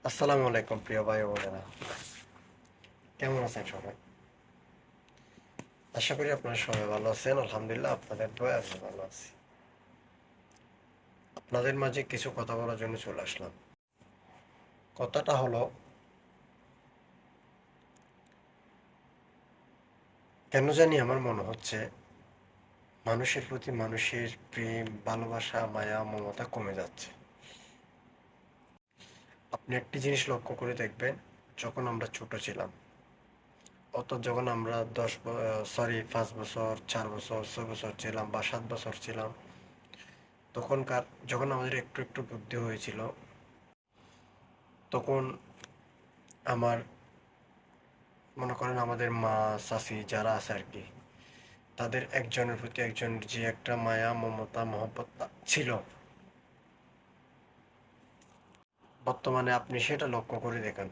আসসালামু আলাইকুম প্রিয় ভাই ও বোনেরা, কেমন আছেন সবাই? আশা করি আপনারা সবাই ভালো আছেন। আলহামদুলিল্লাহ, আপনাদের দোয়ায় আমি ভালো আছি। আপনাদের মাঝে কিছু কথা বলার জন্য চলে আসলাম। কথাটা হলো, কেন জানি আমার মনে হচ্ছে মানুষের প্রতি মানুষের প্রেম, ভালোবাসা, মায়া, মমতা কমে যাচ্ছে। আপনি একটি জিনিস লক্ষ্য করে দেখবেন, যখন আমরা ছোট ছিলাম, যখন আমরা 5 বছর, 4 বছর, 6 বছর ছিলাম বা 7 বছর ছিলাম, যখন আমাদের একটু একটু বুদ্ধি হয়েছিল, তখন আমার মনে করেন আমাদের মা, চাচি যারা আছে আর কি, তাদের একজনের প্রতি একজনের যে একটা মায়া, মমতা, মহব্বত ছিল, বর্তমানে আপনি সেটা লক্ষ্য করে দেখেন,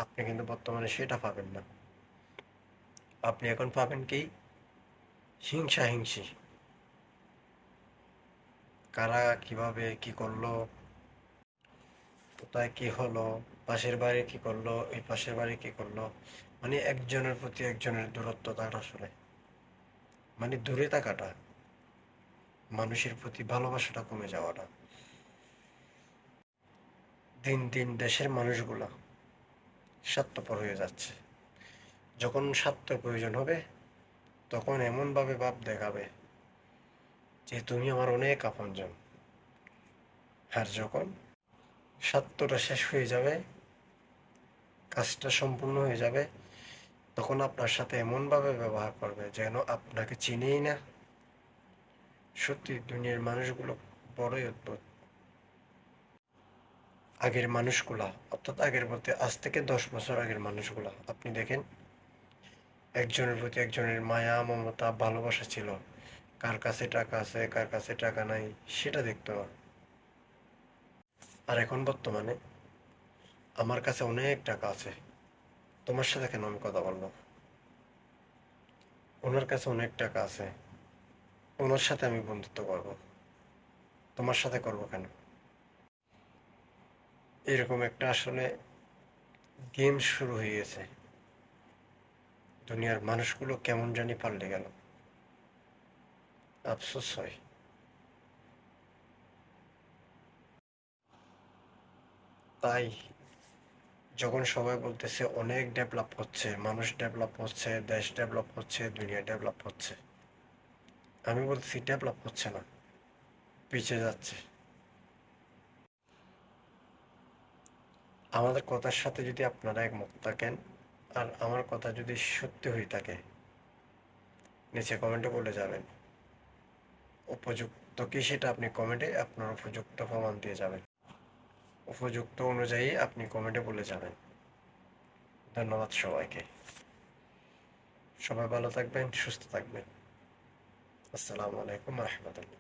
আপনি কিন্তু বর্তমানে সেটা পাবেন না। আপনি এখন পাবেন কি? হিংসা হিংসি। কারা কিভাবে কি করলো, কোথায় কি হলো, পাশের বাড়ি কি করলো, এই পাশের বাড়ি কি করলো, মানে একজনের প্রতি একজনের দূরত্বটা আসলে, মানে দূরে থাকাটা, মানুষের প্রতি ভালোবাসাটা কমে যাওয়াটা। দিন দিন দেশের মানুষগুলা স্বার্থপর হয়ে যাচ্ছে। যখন স্বার্থের প্রয়োজন হবে, তখন এমনভাবে ভাব দেখাবে যে তুমি আমার অনেক আপনজন। আর যখন স্বার্থটা শেষ হয়ে যাবে, কাজটা সম্পূর্ণ হয়ে যাবে, তখন আপনার সাথে এমনভাবে ব্যবহার করবে যেন আপনাকে চিনেই না। সত্যি দুনিয়ার মানুষগুলো বড়ই অদ্ভুত। আগের মানুষগুলা, অর্থাৎ আগের বলতে আজ থেকে 10 বছর আগের মানুষগুলা আপনি দেখেন, একজনের প্রতি একজনের মায়া, মমতা, ভালোবাসা ছিল। কার কাছে টাকা আছে, কার কাছে টাকা নাই, সেটা দেখতো না। আর এখন বর্তমানে আমার কাছে অনেক টাকা আছে, তোমার সাথে কেন আমি কথা বলবো? ওনার কাছে অনেক টাকা আছে, ওনার সাথে আমি বন্ধুত্ব করব, তোমার সাথে করব কেন? এরকম একটা আসলে গেম শুরু হয়ে গেছে। দুনিয়ার মানুষগুলো কেমন জানি পাল্টে গেল, আফসোস হয়। তাই যখন সবাই বলতেছে অনেক ডেভেলপ হচ্ছে, মানুষ ডেভেলপ হচ্ছে, দেশ ডেভেলপ হচ্ছে, দুনিয়া ডেভেলপ হচ্ছে, আমি বলতেছি ডেভেলপ হচ্ছে না, পিছিয়ে যাচ্ছে। আমাদের কথার সাথে যদি আপনারা একমত থাকেন, আর আমার কথা যদি সত্যি হয়ে থাকে, নিচে কমেন্টে বলে যাবেন। উপযুক্ত কি সেটা আপনি কমেন্টে আপনার উপযুক্ত প্রমাণ দিয়ে যাবেন। উপযুক্ত অনুযায়ী আপনি কমেন্টে বলে যাবেন। ধন্যবাদ সবাইকে। সবাই ভালো থাকবেন, সুস্থ থাকবেন। আসসালামু আলাইকুম রহমতুল্লাহ।